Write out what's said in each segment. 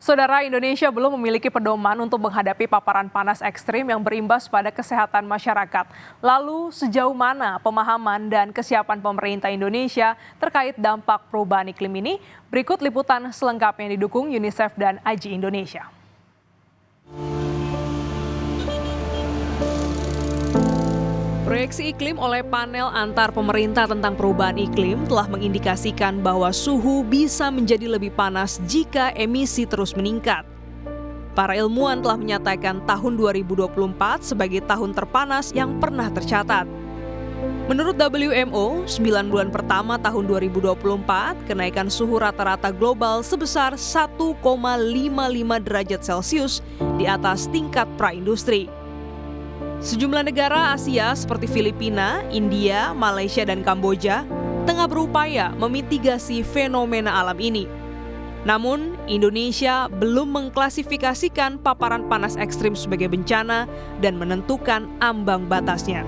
Saudara, Indonesia belum memiliki pedoman untuk menghadapi paparan panas ekstrim yang berimbas pada kesehatan masyarakat. Lalu, sejauh mana pemahaman dan kesiapan pemerintah Indonesia terkait dampak perubahan iklim ini? Berikut liputan selengkapnya didukung UNICEF dan AJI Indonesia. Proyeksi iklim oleh panel antar pemerintah tentang perubahan iklim telah mengindikasikan bahwa suhu bisa menjadi lebih panas jika emisi terus meningkat. Para ilmuwan telah menyatakan tahun 2024 sebagai tahun terpanas yang pernah tercatat. Menurut WMO, 9 bulan pertama tahun 2024, kenaikan suhu rata-rata global sebesar 1,55 derajat Celcius di atas tingkat praindustri. Sejumlah negara Asia seperti Filipina, India, Malaysia, dan Kamboja tengah berupaya memitigasi fenomena alam ini. Namun, Indonesia belum mengklasifikasikan paparan panas ekstrim sebagai bencana dan menentukan ambang batasnya.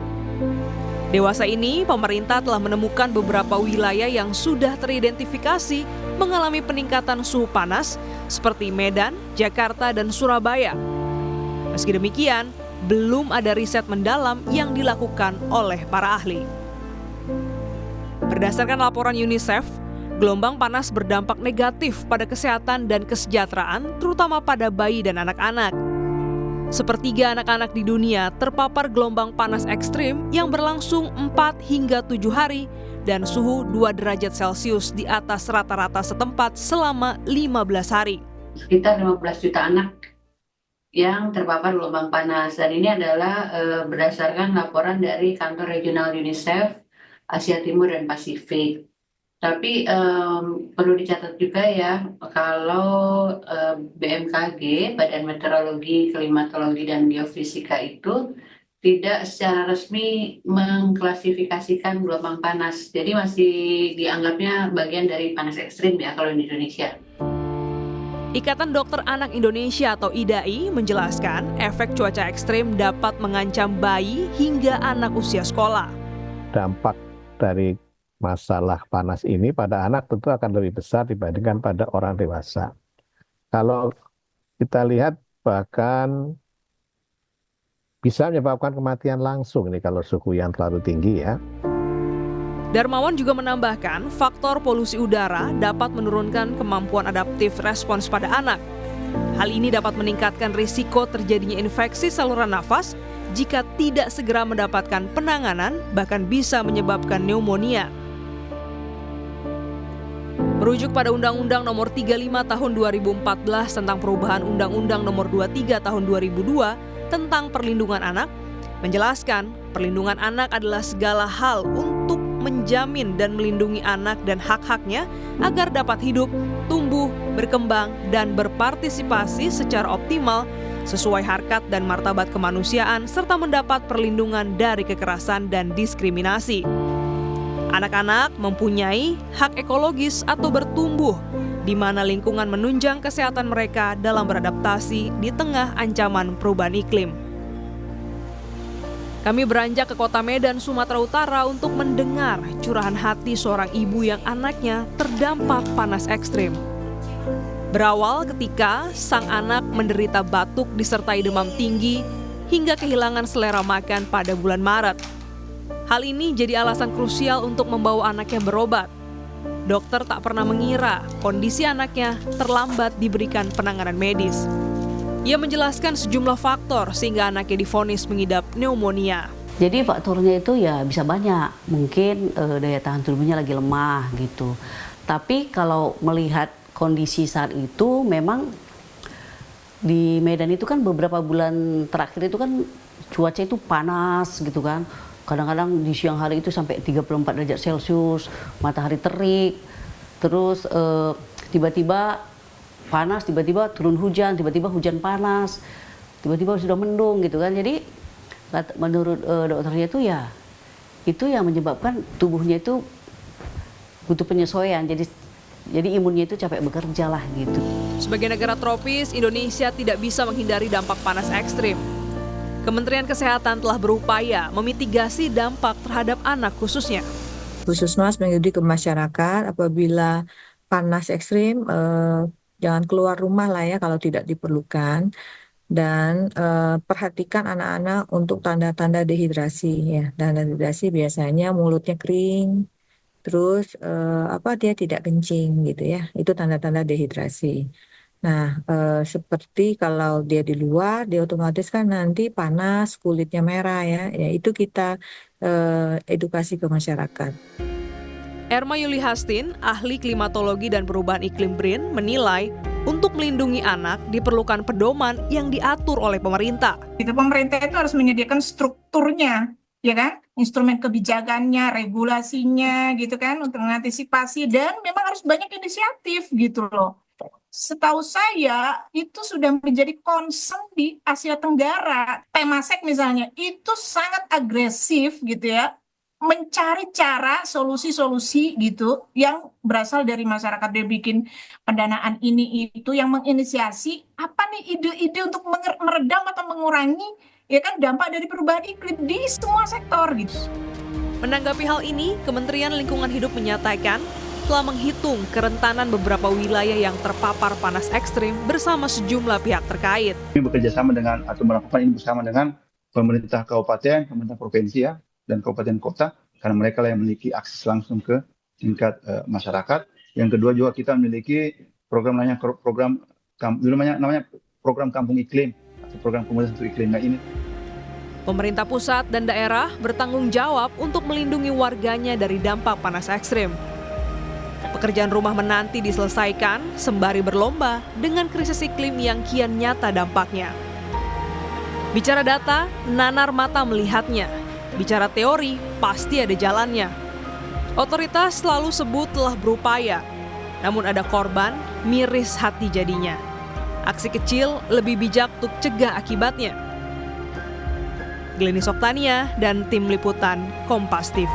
Dewasa ini, pemerintah telah menemukan beberapa wilayah yang sudah teridentifikasi mengalami peningkatan suhu panas seperti Medan, Jakarta, dan Surabaya. Meski demikian, belum ada riset mendalam yang dilakukan oleh para ahli. Berdasarkan laporan UNICEF, gelombang panas berdampak negatif pada kesehatan dan kesejahteraan, terutama pada bayi dan anak-anak. Sepertiga anak-anak di dunia terpapar gelombang panas ekstrim yang berlangsung 4 hingga 7 hari dan suhu 2 derajat Celcius di atas rata-rata setempat selama 15 hari. Sekitar 15 juta anak yang terpapar gelombang panas, dan ini adalah berdasarkan laporan dari kantor regional UNICEF Asia Timur dan Pasifik. Tapi perlu dicatat juga ya, kalau BMKG, Badan Meteorologi, Klimatologi, dan Geofisika itu tidak secara resmi mengklasifikasikan gelombang panas. Jadi masih dianggapnya bagian dari panas ekstrim ya kalau di Indonesia. Ikatan Dokter Anak Indonesia atau IDAI menjelaskan efek cuaca ekstrim dapat mengancam bayi hingga anak usia sekolah. Dampak dari masalah panas ini pada anak tentu akan lebih besar dibandingkan pada orang dewasa. Kalau kita lihat bahkan bisa menyebabkan kematian langsung ini kalau suhu yang terlalu tinggi ya. Darmawan juga menambahkan faktor polusi udara dapat menurunkan kemampuan adaptif respons pada anak. Hal ini dapat meningkatkan risiko terjadinya infeksi saluran nafas jika tidak segera mendapatkan penanganan, bahkan bisa menyebabkan pneumonia. Merujuk pada Undang-Undang Nomor 35 Tahun 2014 tentang perubahan Undang-Undang Nomor 23 Tahun 2002 tentang perlindungan anak, menjelaskan perlindungan anak adalah segala hal untuk menjamin dan melindungi anak dan hak-haknya agar dapat hidup, tumbuh, berkembang, dan berpartisipasi secara optimal sesuai harkat dan martabat kemanusiaan serta mendapat perlindungan dari kekerasan dan diskriminasi. Anak-anak mempunyai hak ekologis atau bertumbuh, di mana lingkungan menunjang kesehatan mereka dalam beradaptasi di tengah ancaman perubahan iklim. Kami beranjak ke kota Medan, Sumatera Utara untuk mendengar curahan hati seorang ibu yang anaknya terdampak panas ekstrim. Berawal ketika sang anak menderita batuk disertai demam tinggi hingga kehilangan selera makan pada bulan Maret. Hal ini jadi alasan krusial untuk membawa anaknya berobat. Dokter tak pernah mengira kondisi anaknya terlambat diberikan penanganan medis. Ia menjelaskan sejumlah faktor sehingga anaknya divonis mengidap pneumonia. Jadi faktornya itu ya bisa banyak, mungkin daya tahan tubuhnya lagi lemah gitu. Tapi kalau melihat kondisi saat itu memang di Medan itu kan beberapa bulan terakhir itu kan cuaca itu panas gitu kan. Kadang-kadang di siang hari itu sampai 34 derajat Celcius, matahari terik, terus tiba-tiba panas, tiba-tiba turun hujan, tiba-tiba hujan panas, tiba-tiba sudah mendung gitu kan. Jadi menurut dokternya itu ya itu yang menyebabkan tubuhnya itu butuh penyesuaian. Jadi imunnya itu capek bekerja lah gitu. Sebagai negara tropis, Indonesia tidak bisa menghindari dampak panas ekstrim. Kementerian Kesehatan telah berupaya memitigasi dampak terhadap anak khususnya. Puskesmas mengikuti ke masyarakat apabila panas ekstrim Jangan keluar rumah lah ya kalau tidak diperlukan. Dan perhatikan anak-anak untuk tanda-tanda dehidrasi ya. Tanda dehidrasi biasanya mulutnya kering, terus dia tidak kencing gitu ya. Itu tanda-tanda dehidrasi. Nah, seperti kalau dia di luar, dia otomatis kan nanti panas, kulitnya merah ya. Ya itu kita edukasi ke masyarakat. Erma Yuli Hastin, ahli klimatologi dan perubahan iklim BRIN, menilai untuk melindungi anak diperlukan pedoman yang diatur oleh pemerintah. Pemerintah itu harus menyediakan strukturnya, ya kan? Instrumen kebijakannya, regulasinya, gitu kan, untuk mengantisipasi, dan memang harus banyak inisiatif gitu loh. Setahu saya itu sudah menjadi concern di Asia Tenggara. Temasek misalnya itu sangat agresif gitu ya, mencari cara solusi-solusi gitu yang berasal dari masyarakat. Dia bikin pendanaan ini itu yang menginisiasi apa nih ide-ide untuk meredam atau mengurangi ya kan dampak dari perubahan iklim di semua sektor gitu. Menanggapi hal ini, Kementerian Lingkungan Hidup menyatakan telah menghitung kerentanan beberapa wilayah yang terpapar panas ekstrim bersama sejumlah pihak terkait. Kami bekerja sama dengan atau melakukan ini bersama dengan pemerintah kabupaten, pemerintah provinsi ya, dan kabupaten kota, karena mereka lah yang memiliki akses langsung ke tingkat masyarakat. Yang kedua juga kita memiliki program namanya program Kampung Iklim atau program komunitas untuk iklim. Nah ini Pemerintah pusat dan daerah bertanggung jawab untuk melindungi warganya dari dampak panas ekstrim. Pekerjaan rumah menanti diselesaikan sembari berlomba dengan krisis iklim yang kian nyata dampaknya. Bicara data, nanar mata melihatnya. Bicara teori, pasti ada jalannya. Otoritas selalu sebut telah berupaya, namun ada korban, miris hati jadinya. Aksi kecil lebih bijak untuk cegah akibatnya. Glenis Oktania dan tim liputan Kompas TV.